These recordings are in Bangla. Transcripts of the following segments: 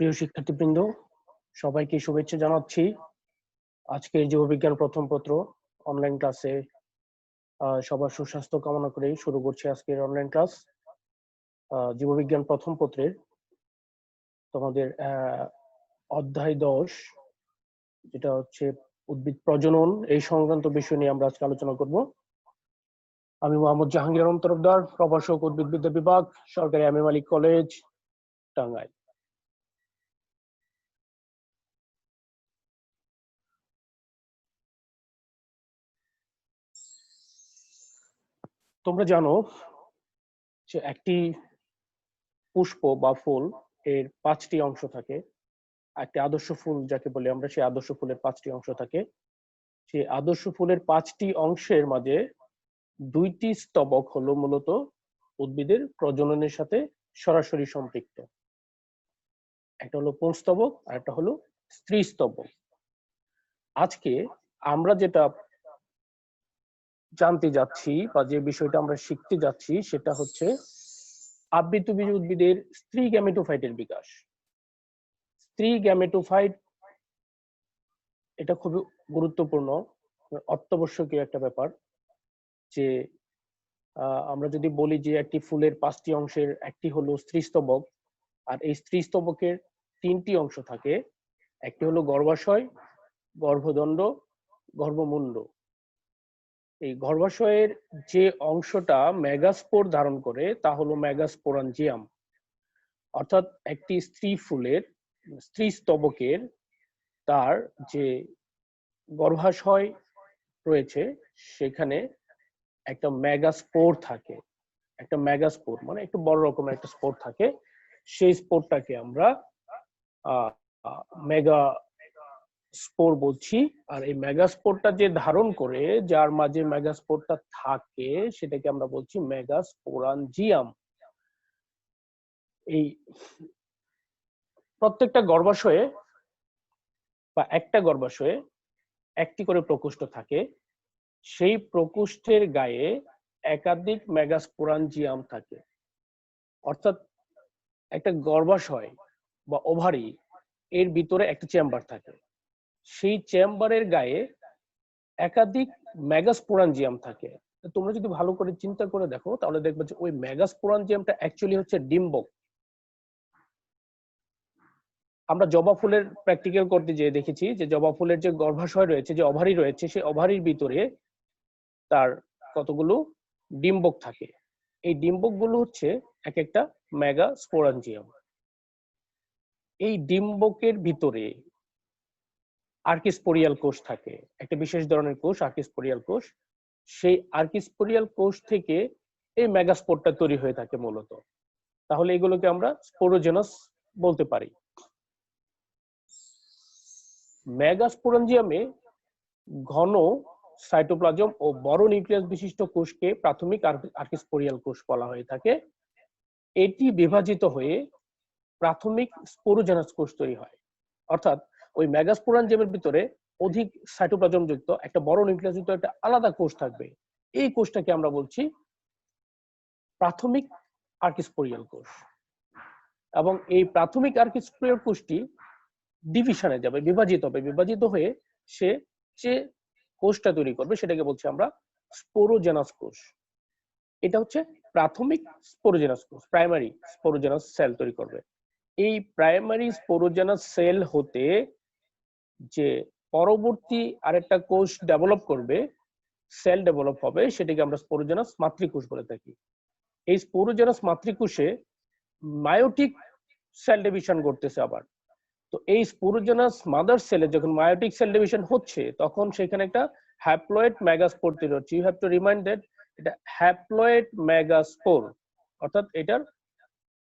প্রিয় শিক্ষার্থীবৃন্দ, সবাইকে শুভেচ্ছা জানাচ্ছি। আজকের জীববিজ্ঞান প্রথম পত্র অনলাইন ক্লাসে সবার সুস্বাস্থ্য কামনা করে শুরু করছি আজকের অনলাইন ক্লাস। জীববিজ্ঞান প্রথম পত্রের তোমাদের অধ্যায় 10, যেটা হচ্ছে উদ্ভিদ প্রজনন, এই সংক্রান্ত বিষয় নিয়ে আমরা আজকে আলোচনা করব। আমি মোহাম্মদ জাহাঙ্গীর আলম তরফদার, প্রভাষক, উদ্ভিদবিদ্যা বিভাগ, সরকারি আমির মালিক কলেজ, টাঙ্গাইল। তোমরা জানো যে একটি পুষ্প বা ফুল এর 5টি অংশ থাকে। একটি আদর্শ ফুল যাকে বলি আমরা, সেই আদর্শ ফুলের 5টি অংশ থাকে। সেই আদর্শ ফুলের 5টি অংশের মাঝে 2টি স্তবক হলো মূলত উদ্ভিদের প্রজননের সাথে সরাসরি সম্পৃক্ত। একটা হলো পুংস্তবক আর একটা হলো স্ত্রী স্তবক। আজকে আমরা যেটা জানতে যাচ্ছি বা যে বিষয়টা আমরা শিখতে যাচ্ছি সেটা হচ্ছে আবৃতবীজ উদ্ভিদের স্ত্রী গ্যামেটোফাইটের বিকাশ। স্ত্রী গ্যামেটোফাইট এটা খুবই গুরুত্বপূর্ণ, অত্যাবশ্যকীয় একটা ব্যাপার। যে আমরা যদি বলি যে একটি ফুলের 5টি অংশের একটি হলো স্ত্রীস্তবক, আর এই স্ত্রীস্তবকের 3টি অংশ থাকে। একটি হলো গর্ভাশয়, গর্ভদণ্ড, গর্ভমুণ্ড। এই গর্ভাশয়ের যে অংশটা মেগাস্পোর ধারণ করে তা হলো মেগাস্পোরাঞ্জিয়াম। অর্থাৎ একটি স্ত্রী ফুলের স্ত্রীস্তবকের তার যে গর্ভাশয় রয়েছে সেখানে একটা মেগাস্পোর থাকে। একটা মেগাস্পোর মানে একটু বড় রকমের একটা স্পোর থাকে। সেই স্পোরটাকে আমরা মেগা স্পোর বলছি। আর এই মেগাস্পোরটা যে ধারণ করে, যার মাঝে মেগাস্পোরটা থাকে, সেটাকে আমরা বলছি মেগাস্পোরাঞ্জিয়াম। এই প্রত্যেকটা গর্ভাশয়ে বা একটা গর্ভাশয়ে একটি করে প্রকোষ্ঠ থাকে। সেই প্রকোষ্ঠের গায়ে একাধিক মেগাস্পোরাঞ্জিয়াম থাকে। অর্থাৎ একটা গর্ভাশয় বা ওভারি এর ভিতরে একটা চেম্বার থাকে। সেই চেম্বারের গায়ে একাধিক মেগাস্পোরাঞ্জিয়াম থাকে। তোমরা যদি ভালো করে চিন্তা করে দেখো তাহলে দেখবে যে ওই মেগাস্পোরাঞ্জিয়ামটা অ্যাকচুয়ালি হচ্ছে ডিম্বক। আমরা জবা ফুলের প্র্যাকটিক্যাল করতে যেয়ে দেখেছি যে জবা ফুলের যে গর্ভাশয় রয়েছে, যে ওভারি রয়েছে, সেই ওভারির ভিতরে তার কতগুলো ডিম্বক থাকে। এই ডিম্বক গুলো হচ্ছে এক একটা মেগাস্পোরাঞ্জিয়াম। এই ডিম্বকের ভিতরে আর্কিস্পোরিয়াল কোষ থাকে, একটা বিশেষ ধরনের কোষ, আর্কিস্পোরিয়াল কোষ। সেই আর্কিস্পোরিয়াল কোষ থেকে এই মেগাস্পোরটা তৈরি হয়ে থাকে মূলত। তাহলে এগুলোকে আমরা স্পোরোজেনাস বলতে পারি। মেগাস্পোরাঞ্জিয়ামে ঘন সাইটোপ্লাজম ও বড় নিউক্লিয়াস বিশিষ্ট কোষকে প্রাথমিক আর্কিস্পোরিয়াল কোষ বলা হয়ে থাকে। এটি বিভাজিত হয়ে প্রাথমিক স্পোরোজেনাস কোষ তৈরি হয়। অর্থাৎ ওই মেগাস্পোরাঞ্জিয়ামের ভিতরে অধিক সাইটোপ্লাজম যুক্ত একটা বড় নিউক্লিয়াস যুক্ত একটা আলাদা কোষ থাকবে। এই কোষটাকে আমরা বলছি প্রাথমিক আর্কিস্পোরিয়াল কোষ। এবং এই প্রাথমিক আর্কিস্পোরিয়াল কোষটি ডিভিশনে যাবে, বিভাজিত হবে। বিভাজিত হয়ে সে যে কোষটা তৈরি করবে সেটাকে বলছি আমরা স্পোরোজেনাস কোষ। এটা হচ্ছে প্রাথমিক স্পোরোজেনাস কোষ, প্রাইমারি স্পোরোজেনাস সেল তৈরি করবে। এই প্রাইমারি স্পোরোজেনাস সেল হতে যে পরবর্তী আরেকটা কোষ ডেভেলপ করবে, সেল ডেভেলপ হবে, সেটাকে আমরা স্পোরোজেনাস মাতৃকোষ বলে থাকি। এই স্পোরোজেনাস মাতৃকোষে মায়োটিক সেল ডিভিশন ঘটতেছে আবার। তো এই স্পোরোজেনাস মাদার সেলে যখন মায়োটিক সেল ডিভিশন হচ্ছে, তখন সেখানে একটা হ্যাপ্লয়েড মেগাস্পোর তৈরি হচ্ছে। You have to remind that এটা হ্যাপ্লয়েড মেগাস্পোর, অর্থাৎ এটার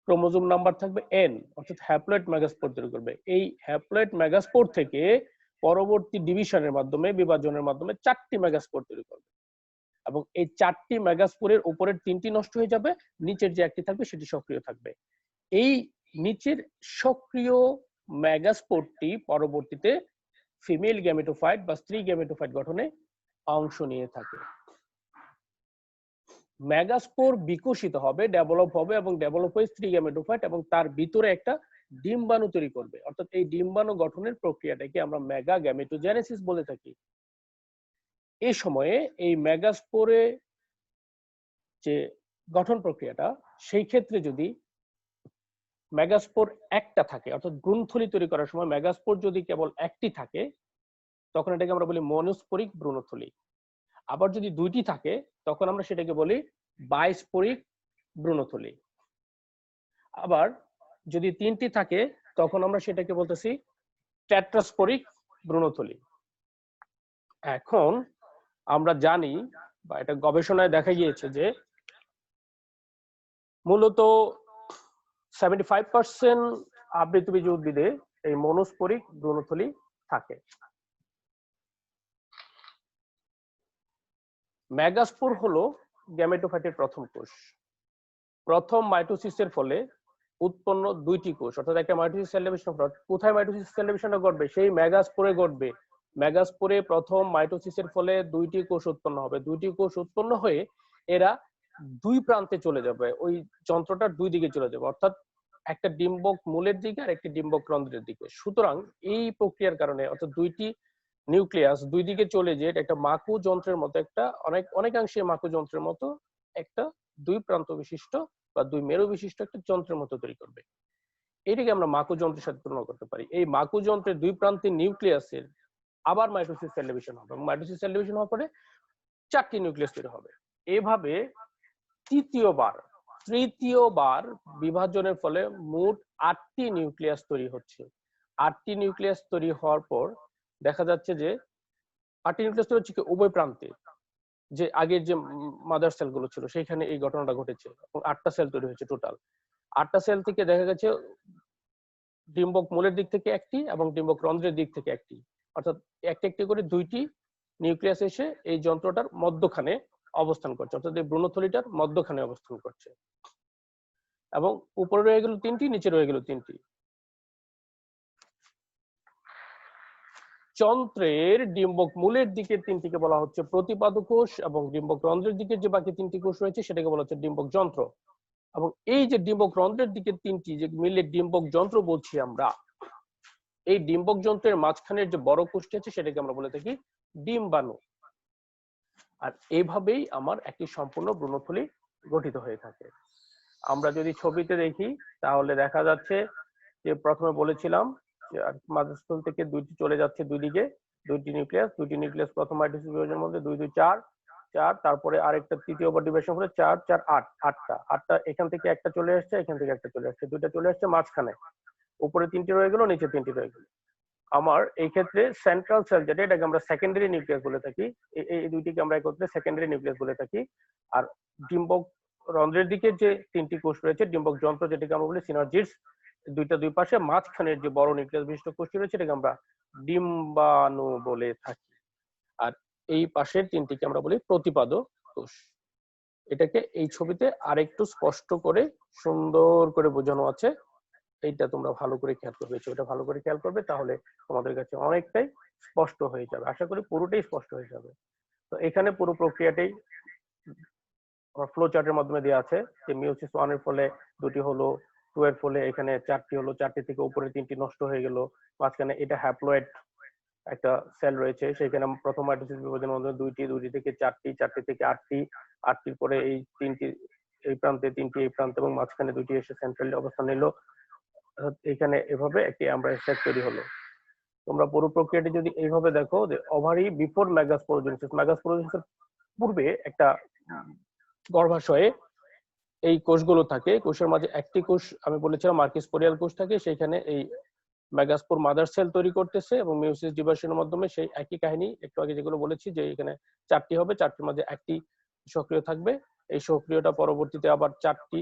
ক্রোমোজোম নাম্বার থাকবে n, অর্থাৎ হ্যাপ্লয়েড মেগাস্পোর তৈরি করবে। এই হ্যাপ্লয়েড মেগাস্পোর থেকে পরবর্তী ডিভিশনের মাধ্যমে, বিভাজনের মাধ্যমে 4টি মেগাস্পোর তৈরি করবে। এবং এই 4টি মেগাস্পোরের উপরের 3টি নষ্ট হয়ে যাবে, নিচের যে একটি থাকবে সেটি সক্রিয় থাকবে। এই নিচের সক্রিয় মেগাস্পোরটি পরবর্তীতে ফিমেল গ্যামেটোফাইট বা স্ত্রী গ্যামেটোফাইট গঠনে অংশ নিয়ে থাকে। মেগাস্পোর বিকশিত হবে, ডেভেলপ হবে এবং ডেভেলপ হয়ে স্ত্রী গ্যামেটোফাইট এবং তার ভিতরে একটা ডিম্বাণু তৈরি করবে। অর্থাৎ এই ডিম্বাণু গঠনের প্রক্রিয়াটাকে আমরা মেগা গ্যামেটোজেনেসিস বলে থাকি। এই সময়ে এই মেগাস্পোরে যে গঠন প্রক্রিয়াটা, সেই ক্ষেত্রে যদি মেগাস্পোর একটা থাকে, অর্থাৎ ভ্রূণথলি তৈরি করার সময় মেগাস্পোর যদি কেবল একটি থাকে, তখন এটাকে আমরা বলি মনোস্পোরিক ভ্রূণথলি। আবার যদি দুইটি থাকে, তখন আমরা সেটাকে বলি বাইস্পোরিক ভ্রূণথলি। আবার যদি তিনটি থাকে, তখন আমরা সেটাকে বলতেছি টেট্রাস্পোরিক ভ্রূণথলি। এখন আমরা জানি বা এটা গবেষণায় দেখা গিয়েছে যে মূলত 75% আবৃতবীজ উদ্ভিদে এই মনোস্পোরিক ভ্রূণথলি থাকে। মেগাস্পোর হলো গ্যামেটোফাইটের প্রথম কোষ। প্রথম মাইটোসিসের ফলে উৎপন্ন দুইটি কোষ, অর্থাৎ একটা মাইটোসিস সেল ডিভিশন। কোথায় মাইটোসিস সেল ডিভিশনটা ঘটবে? সেই মেগাস্পোরে ঘটবে। মেগাস্পোরে প্রথম মাইটোসিসের ফলে দুইটি কোষ উৎপন্ন হবে। দুইটি কোষ উৎপন্ন হয়ে এরা দুই প্রান্তে চলে যাবে, ওই যন্ত্রটার দুই দিকে চলে যাবে, অর্থাৎ একটা ডিম্বক মূলের দিকে আর একটি ডিম্বক রন্ধ্রের দিকে। সুতরাং এই প্রক্রিয়ার কারণে, অর্থাৎ দুইটি নিউক্লিয়াস দুই দিকে চলে যেয়ে একটা মাকু যন্ত্রের মতো, একটা অনেকাংশে মাকু যন্ত্রের মতো একটা দুই প্রান্ত বিশিষ্ট বা দুই মেরু বিশিষ্ট একটা যন্ত্রের মতো তৈরি করবে। এটাকে আমরা মাকু যন্ত্রের সাথে তুলনা করতে পারি। এই মাকু যন্ত্রের দুই প্রান্তে নিউক্লিয়াসের আবার মাইটোসিস সেল ডিভিশন হবে। মাইটোসিস সেল ডিভিশন হওয়ার পরে চারটি নিউক্লিয়াস তৈরি হবে। এভাবে তৃতীয়বার বিভাজনের ফলে মোট 8টি নিউক্লিয়াস তৈরি হচ্ছে। 8টি নিউক্লিয়াস তৈরি হওয়ার পর দেখা যাচ্ছে যে 8টি নিউক্লিয়াস তৈরি হচ্ছে উভয় প্রান্তে, যে আগের যে মাদার সেল গুলো ছিল সেখানে এই ঘটনাটা ঘটেছে এবং 8টা সেল তৈরি হয়েছে টোটাল। 8টা সেল থেকে দেখা গেছে ডিম্বক মূলের দিক থেকে একটি এবং ডিম্বক রন্ধ্রের দিক থেকে একটি, অর্থাৎ একটি একটি করে দুইটি নিউক্লিয়াস এসে এই যন্ত্রটার মধ্যখানে অবস্থান করছে, অর্থাৎ এই ভ্রূণথলিটার মধ্যখানে অবস্থান করছে। এবং উপরে রয়ে গেল তিনটি, নিচে রয়ে গেল তিনটি। যন্ত্রের ডিম্বক মূলের দিকে তিনটিকে বলা হচ্ছে প্রতিপাদ কোষ এবং ডিম্বক রন্ধ্রের দিকে যে বাকি তিনটি কোষ রয়েছে সেটাকে বলা হচ্ছে ডিম্বক যন্ত্র। এবং এই যে ডিম্বক রন্ধ্রের দিকে তিনটি যে মিলে ডিম্বক যন্ত্র বলছি আমরা, এই ডিম্বক যন্ত্রের মাঝখানের যে বড় কোষটি আছে সেটাকে আমরা বলে থাকি ডিম্বাণু। আর এইভাবেই আমার একটি সম্পূর্ণ ভ্রূণথলি গঠিত হয়ে থাকে। আমরা যদি ছবিতে দেখি তাহলে দেখা যাচ্ছে যে প্রথমে বলেছিলাম যে মাঝস্থল থেকে দুইটি চলে যাচ্ছে দুই দিকে, দুইটি নিউক্লিয়াস প্রথম মাইটোসিস বিভাজনের মধ্যে 2 2 4 4, তারপরে আরেকটা তৃতীয়বার ডিভিশন হলে 4 4 8 8টা এখান থেকে একটা চলে আসছে, এখান থেকে একটা চলে আসছে, দুইটা চলে আসছে মাঝখানে, উপরে তিনটি রয়ে গেল, নিচে তিনটি রয়ে গেল। আমার এই ক্ষেত্রে সেন্ট্রাল সেল যেটা, এটাকে আমরা সেকেন্ডারি নিউক্লিয়াস বলে থাকি। এই দুইটিকে আমরা একত্রে সেকেন্ডারি নিউক্লিয়াস বলে থাকি। আর ডিম্বক রন্ধ্রের দিকে যে তিনটি কোষ রয়েছে, ডিম্বক যন্ত্র যেটাকে আমরা বলি সিনার্জিডস, দুইটা দুই পাশে মাঝখানের যে বড় নিউক্লিয়াস বিশিষ্ট কোষটি রয়েছে এটাকে আমরা ডিম্বাণু বলে থাকি। আর এই পাশের তিনটিকে আমরা বলি প্রতিপাদ কোষ। এটাকে এই ছবিতে আরেকটু স্পষ্ট করে সুন্দর করে বোঝানো আছে, এইটা তোমরা ভালো করে খেয়াল করবে, ছবিটা ভালো করে খেয়াল করবে, তাহলে তোমাদের কাছে অনেকটাই স্পষ্ট হয়ে যাবে। আশা করি পুরোটাই স্পষ্ট হয়ে যাবে। তো এখানে পুরো প্রক্রিয়াটাই আমার ফ্লো চার্টের মাধ্যমে দেওয়া আছে যে মিওসিস 1 এর ফলে দুটি হলো, 2 এর ফলে এখানে চারটি হলো, চারটি থেকে উপরে তিনটি নষ্ট হয়ে গেল, মাঝখানে এটা হ্যাপ্লয়েড একটা সেল রয়েছে, সেখানে প্রথম মাইটোসিস বিভাজনের মধ্যে দুইটি থেকে চারটি, চারটি থেকে আটটি, আটটির পরে এই তিনটি এই প্রান্তে, তিনটি এই প্রান্তে এবং মাঝখানে দুইটি এসে সেন্ট্রালি অবস্থান নিল। এখানে এভাবে একটি এমব্রায়ো স্যাক তৈরি হলো। তোমরা পুরো প্রক্রিয়াটি যদি এইভাবে দেখো যে ওভারি বিফোর মেগাস্পোরোজেনেসিস পূর্বে একটা গর্ভাশয়ে এই কোষগুলো থাকে। কোষের মাঝে একটি কোষ আমি বলেছিলাম মার্কিস্পোরিয়াল কোষ থাকে, সেখানে এই মেগাস্পোর মাদার সেল তৈরি করতেছে এবং মিওসিস ডিভার্সনের মাধ্যমে সেই একই কাহিনী একটু আগে যেগুলো বলেছি যে এখানে চারটি হবে, চারটির মাঝে একটি সক্রিয় থাকবে, এই সক্রিয়টা পরবর্তীতে আবার চারটি,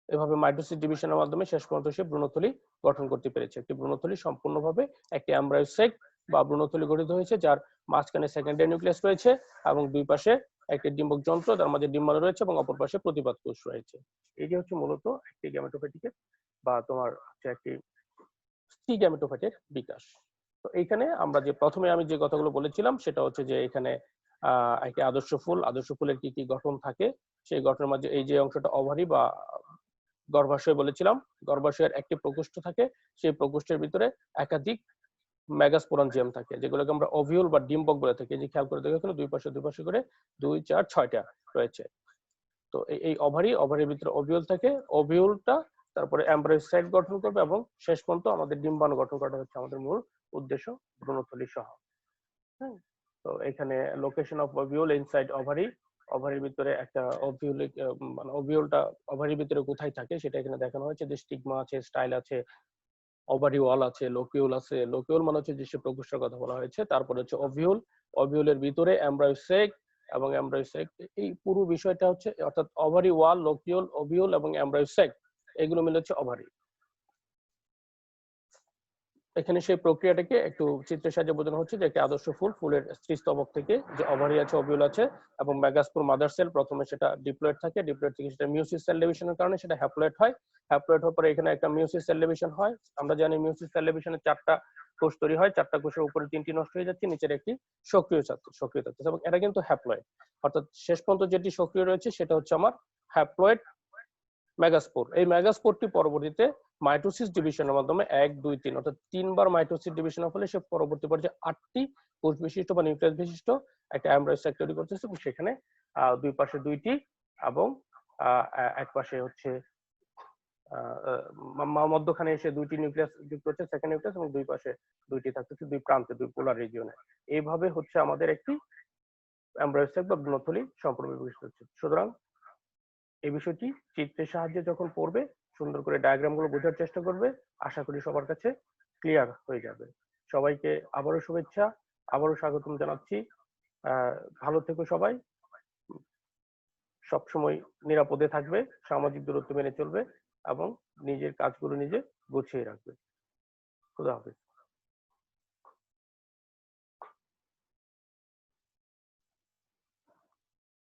এভাবে মাইটোসিস ডিভিশনের মাধ্যমে শেষ পর্যন্ত সে ভ্রূণথলি গঠন করতে পেরেছে। একটি ভ্রূণথলি সম্পূর্ণভাবে একটি এমব্রায়ো স্যাক বা ভ্রূণথলি গঠিত হয়েছে, যার মাঝখানে সেকেন্ডারি নিউক্লিয়াস রয়েছে এবং দুই পাশে একটি ডিম্বক যন্ত্র, তার মাঝে ডিম্বাণু রয়েছে এবং অপর পাশে প্রতিপাদ কোষ রয়েছে। এটি হচ্ছে মূলত একটি গ্যামেটোফাইটিকের বা তোমার হচ্ছে একটি স্ত্রী গ্যামেটোফাইটের বিকাশ। তো এইখানে আমরা যে প্রথমে আমি যে কথাগুলো বলেছিলাম সেটা হচ্ছে যে এখানে একটি আদর্শ ফুলের কি কি গঠন থাকে, সেই গঠনের মাঝে এই যে অংশটা অভারি বা গর্ভাশয় বলেছিলাম, গর্ভাশয়ের একটি প্রকোষ্ঠ থাকে, সেই প্রকোষ্ঠের ভিতরে একাধিক মেগাস্পোরাঞ্জিয়াম থাকে, যেগুলোকে আমরা ওভিউল বা ডিম্বক বলে থাকি। যে খেয়াল করে দেখো এখানে দুই পাশে করে 2 4 6টা রয়েছে। তো এই ওভারির ভিতরে ওভিউল থাকে, ওভিউলটা তারপরে এমব্রায়োসাইট সাইট গঠন করবে এবং শেষ পর্যন্ত আমাদের ডিম্বাণু গঠন করাটা হচ্ছে আমাদের মূল উদ্দেশ্য, ভ্রূণথলি সহ। হ্যাঁ, তো এখানে location of ovule inside ovary, ওভারির ভিতরে একটা ওভিউলিক মানে ওভিউলটা ওভারির ভিতরে কোথায় থাকে সেটা এখানে দেখানো হয়েছে, যে স্টিগমা আছে, স্টাইল আছে, ওভারি ওয়াল আছে, লোকিউল আছে। লোকিউল মানে হচ্ছে যে সে প্রকোষ্ঠের কথা বলা হয়েছে। তারপরে হচ্ছে ওভিউল, ওভিউলের ভিতরে এমব্রায়োসেক এবং এমব্রায়োসেক, এই পুরো বিষয়টা হচ্ছে অর্থাৎ ওভারি ওয়াল, লোকিউল, ওভিউল এবং এমব্রায়োসেক, এগুলো মিলে হচ্ছে ওভারি। এখানে সেই প্রক্রিয়াটাকে একটু চিত্রের সাহায্যে বোঝানো হচ্ছে যে একটা আদর্শ ফুলের স্ত্রীস্তবক থেকে যে ওভারি আছে, ওভিউল আছে এবং মেগাস্পোর মাদার সেল, প্রথমে সেটা ডিপ্লয়েড থাকে, ডিপ্লয়েড থেকে সেটা মিওসিস সেল ডিভিশনের কারণে সেটা হ্যাপ্লয়েড হয়, হ্যাপ্লয়েড হওয়ার পরে এখানে একটা মিওসিস সেল ডিভিশন হয়। আমরা জানি মিওসিস সেল ডিভিশনে 4টা কোষ তৈরি হয়, 4টা কোষের উপরে 3টি নষ্ট হয়ে যাচ্ছে, নিচের একটি সক্রিয় থাকছে এবং এটা কিন্তু হ্যাপ্লয়েড, অর্থাৎ শেষ পর্যন্ত যেটি সক্রিয় রয়েছে সেটা হচ্ছে আমার হ্যাপ্লয়েড মেগাস্পোর। এই মেগাস্পোরটি পরবর্তীতে মাইটোসিস ডিভিশনের মাধ্যমে 1 2 3 অর্থাৎ 3বার মাইটোসিস ডিভিশন ফলে সে পরবর্তী পর্যায়ে 8টি কোষ বিশিষ্ট বা নিউক্লিয়াস বিশিষ্ট একটা এমব্রায়োসাইট তৈরি করতেছে এবং সেখানে দুই পাশে 2টি এবং এক পাশে হচ্ছে মধ্যখানে এসে 2টি নিউক্লিয়াস যুক্ত হচ্ছে, সেকেন্ড নিউক্লিয়াস, এবং দুই পাশে 2টি থাকতেছে দুই প্রান্তে, দুই পোলার রিজিয়নে। এইভাবে হচ্ছে আমাদের একটি এমব্রায়োসাইট বা ভ্রূণথলি সম্পূর্ণ বিকশিত হচ্ছে। সুতরাং এই বিষয়টি চিত্রের সাহায্যে যখন পড়বে, সুন্দর করে ডায়াগ্রাম গুলো বোঝার চেষ্টা করবে, আশা করি সবার কাছে ক্লিয়ার হয়ে যাবে। সবাইকে আবারও শুভেচ্ছা, আবারও স্বাগতম জানাচ্ছি। ভালো থেকো সবাই, সবসময় নিরাপদে থাকবে, সামাজিক দূরত্ব মেনে চলবে এবং নিজের কাজগুলো নিজে গুছিয়ে রাখবে। খুদা হাফেজ।